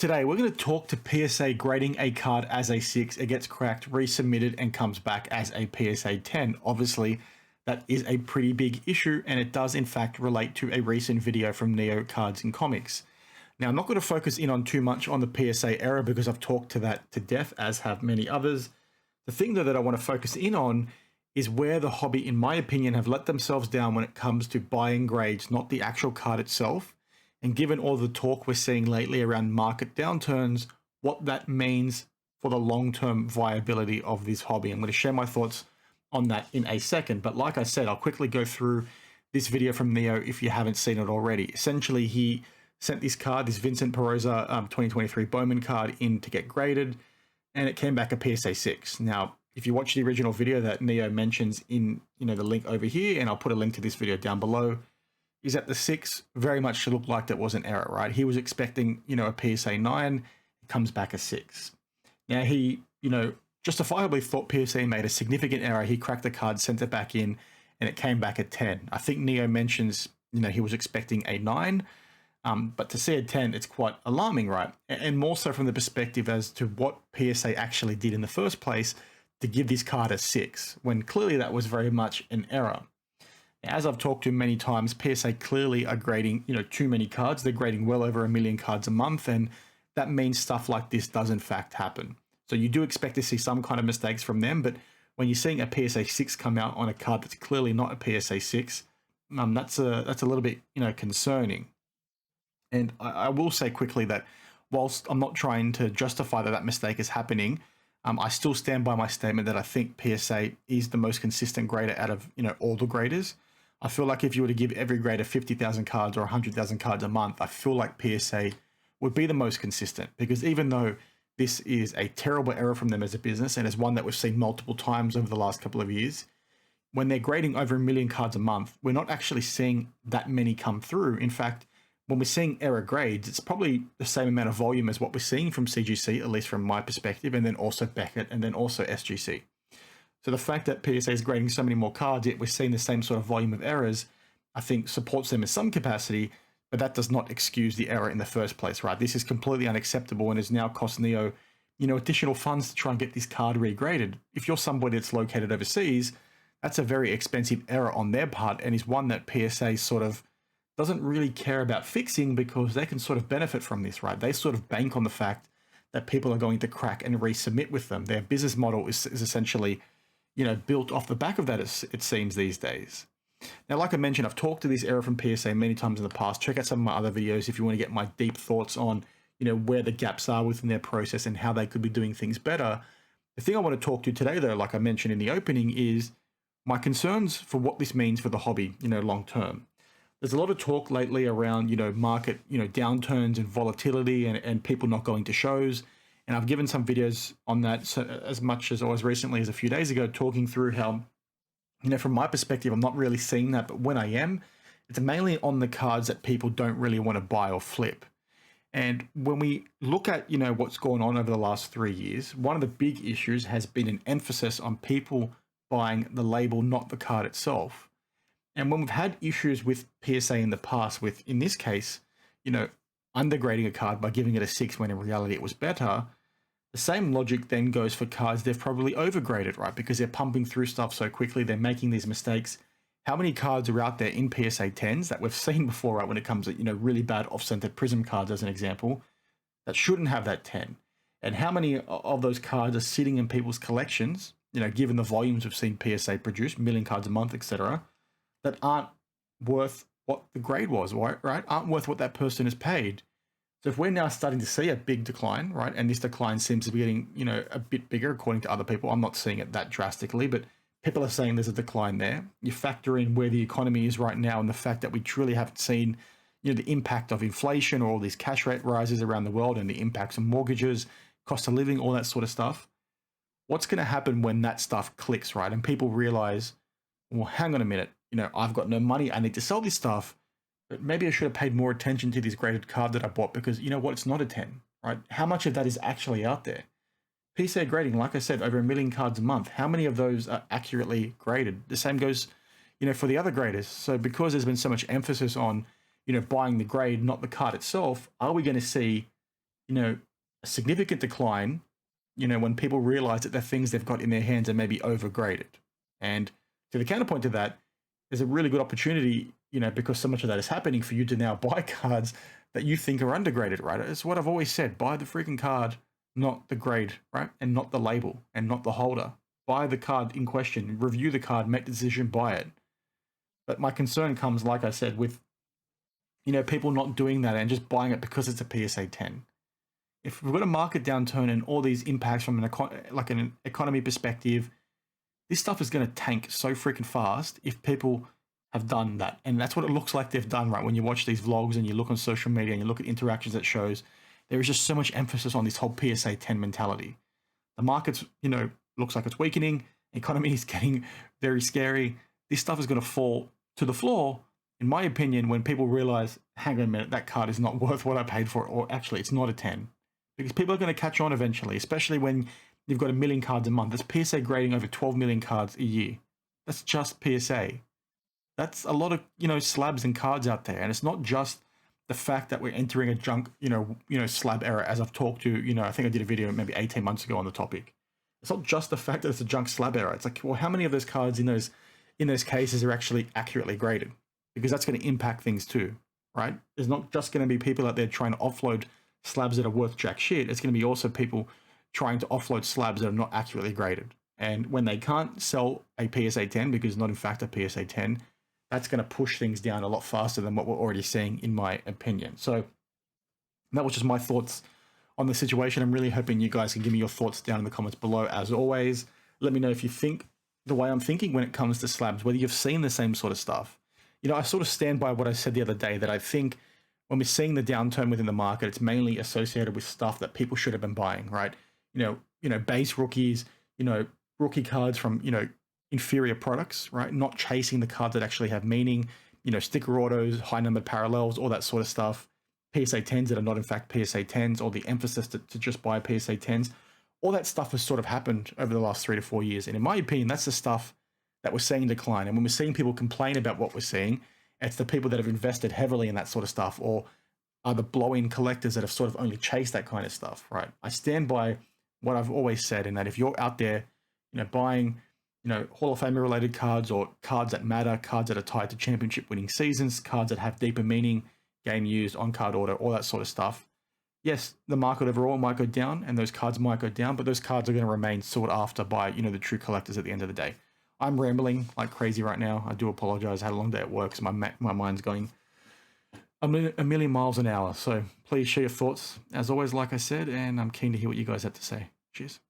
today we're going to talk to PSA grading a card as a 6, it gets cracked, resubmitted, and comes back as a PSA 10. Obviously, that is a pretty big issue, and it does in fact relate to a recent video from Neo Cards and Comics. Now, I'm not going to focus in on too much on the PSA error because I've talked to that to death, as have many others. The thing though that I want to focus in on is where the hobby, in my opinion, have let themselves down when it comes to buying grades, not the actual card itself. And given all the talk we're seeing lately around market downturns, what that means for the long-term viability of this hobby. I'm going to share my thoughts on that in a second. But like I said, I'll quickly go through this video from Neo if you haven't seen it already. Essentially, he sent this card, this Vincent Perosa 2023 Bowman card, in to get graded, and it came back a PSA 6. Now, if you watch the original video that Neo mentions in the link over here, and I'll put a link to this video down below, is that the 6 very much looked like that was an error, right? He was expecting, a PSA 9, it comes back a 6. Now he, justifiably thought PSA made a significant error. He cracked the card, sent it back in, and it came back a 10. I think Neo mentions, he was expecting a 9, but to see a 10, it's quite alarming, right? And more so from the perspective as to what PSA actually did in the first place to give this card a 6, when clearly that was very much an error. As I've talked to many times, PSA clearly are grading, too many cards. They're grading well over 1 million cards a month, and that means stuff like this does in fact happen. So you do expect to see some kind of mistakes from them, but when you're seeing a PSA 6 come out on a card that's clearly not a PSA 6, that's a little bit, concerning. And I will say quickly that whilst I'm not trying to justify that mistake is happening, I still stand by my statement that I think PSA is the most consistent grader out of, all the graders. I feel like if you were to give every grader 50,000 cards or 100,000 cards a month, I feel like PSA would be the most consistent, because even though this is a terrible error from them as a business, and is one that we've seen multiple times over the last couple of years, when they're grading over 1 million cards a month, we're not actually seeing that many come through. In fact, when we're seeing error grades, it's probably the same amount of volume as what we're seeing from CGC, at least from my perspective, and then also Beckett, and then also SGC. So the fact that PSA is grading so many more cards, yet we're seeing the same sort of volume of errors, I think supports them in some capacity, but that does not excuse the error in the first place, right? This is completely unacceptable and has now cost Neo, additional funds to try and get this card regraded. If you're somebody that's located overseas, that's a very expensive error on their part, and is one that PSA sort of doesn't really care about fixing, because they can sort of benefit from this, right? They sort of bank on the fact that people are going to crack and resubmit with them. Their business model is essentially, built off the back of that, it seems these days. Now, like I mentioned, I've talked to this error from PSA many times in the past. Check out some of my other videos if you want to get my deep thoughts on, where the gaps are within their process and how they could be doing things better. The thing I want to talk to today, though, like I mentioned in the opening, is my concerns for what this means for the hobby, long term. There's a lot of talk lately around, market, downturns and volatility and people not going to shows. And I've given some videos on that, so as much as recently as a few days ago, talking through how, from my perspective, I'm not really seeing that. But when I am, it's mainly on the cards that people don't really want to buy or flip. And when we look at, what's gone on over the last 3 years, one of the big issues has been an emphasis on people buying the label, not the card itself. And when we've had issues with PSA in the past, with, in this case, undergrading a card by giving it a 6 when in reality it was better, the same logic then goes for cards they've probably overgraded, right? Because they're pumping through stuff so quickly, they're making these mistakes. How many cards are out there in PSA 10s that we've seen before, right? When it comes to, really bad off-centered prism cards, as an example, that shouldn't have that 10. And how many of those cards are sitting in people's collections, given the volumes we've seen PSA produce, 1 million cards a month, etc., that aren't worth what the grade was, right? Aren't worth what that person has paid. So if we're now starting to see a big decline, right, and this decline seems to be getting, a bit bigger according to other people, I'm not seeing it that drastically, but people are saying there's a decline there. You factor in where the economy is right now and the fact that we truly haven't seen, the impact of inflation or all these cash rate rises around the world and the impacts of mortgages, cost of living, all that sort of stuff. What's going to happen when that stuff clicks, right? And people realize, well, hang on a minute, I've got no money, I need to sell this stuff, but maybe I should have paid more attention to this graded card that I bought, because you know what, it's not a 10, right? How much of that is actually out there? PSA grading, like I said, over 1 million cards a month. How many of those are accurately graded? The same goes, for the other graders. So because there's been so much emphasis on, buying the grade, not the card itself, are we going to see a significant decline, when people realize that the things they've got in their hands are maybe overgraded. And to the counterpoint to that, there's a really good opportunity, because so much of that is happening, for you to now buy cards that you think are undergraded, right? It's what I've always said: buy the freaking card, not the grade, right? And not the label and not the holder. Buy the card in question, review the card, make the decision, buy it. But my concern comes, like I said, with people not doing that and just buying it because it's a PSA 10. If we've got a market downturn and all these impacts from an economy perspective, this stuff is going to tank so freaking fast if people have done that. And that's what it looks like they've done, right? When you watch these vlogs and you look on social media and you look at interactions that shows, there is just so much emphasis on this whole PSA 10 mentality. The market's, looks like it's weakening. Economy is getting very scary. This stuff is going to fall to the floor, in my opinion, when people realize, hang on a minute, that card is not worth what I paid for it, or actually it's not a 10. Because people are going to catch on eventually, especially when you've got 1 million cards a month. That's PSA grading over 12 million cards a year. That's just PSA. That's a lot of, slabs and cards out there. And it's not just the fact that we're entering a junk, slab era, as I've talked to, I think I did a video maybe 18 months ago on the topic. It's not just the fact that it's a junk slab era. It's like, well, how many of those cards in those cases are actually accurately graded? Because that's going to impact things too, right? There's not just going to be people out there trying to offload slabs that are worth jack shit. It's going to be also people trying to offload slabs that are not accurately graded. And when they can't sell a PSA 10 because it's not in fact a PSA 10, that's going to push things down a lot faster than what we're already seeing, in my opinion. So that was just my thoughts on the situation. I'm really hoping you guys can give me your thoughts down in the comments below. As always, let me know if you think the way I'm thinking when it comes to slabs, whether you've seen the same sort of stuff. I sort of stand by what I said the other day, that I think when we're seeing the downturn within the market, it's mainly associated with stuff that people should have been buying, right? Base rookies, rookie cards from, inferior products, right? Not chasing the cards that actually have meaning, sticker autos, high numbered parallels, all that sort of stuff. PSA 10s that are not in fact PSA 10s, or the emphasis to just buy PSA 10s. All that stuff has sort of happened over the last 3 to 4 years. And in my opinion, that's the stuff that we're seeing decline. And when we're seeing people complain about what we're seeing, it's the people that have invested heavily in that sort of stuff, or are the blow-in collectors that have sort of only chased that kind of stuff, right? I stand by what I've always said, in that if you're out there, buying, Hall of Famer related cards, or cards that matter, cards that are tied to championship winning seasons, cards that have deeper meaning, game used, on-card order, all that sort of stuff. Yes, the market overall might go down and those cards might go down, but those cards are going to remain sought after by, the true collectors at the end of the day. I'm rambling like crazy right now. I do apologize. I had a long day at work, so my mind's going a million miles an hour. So please share your thoughts, as always, like I said, and I'm keen to hear what you guys have to say. Cheers.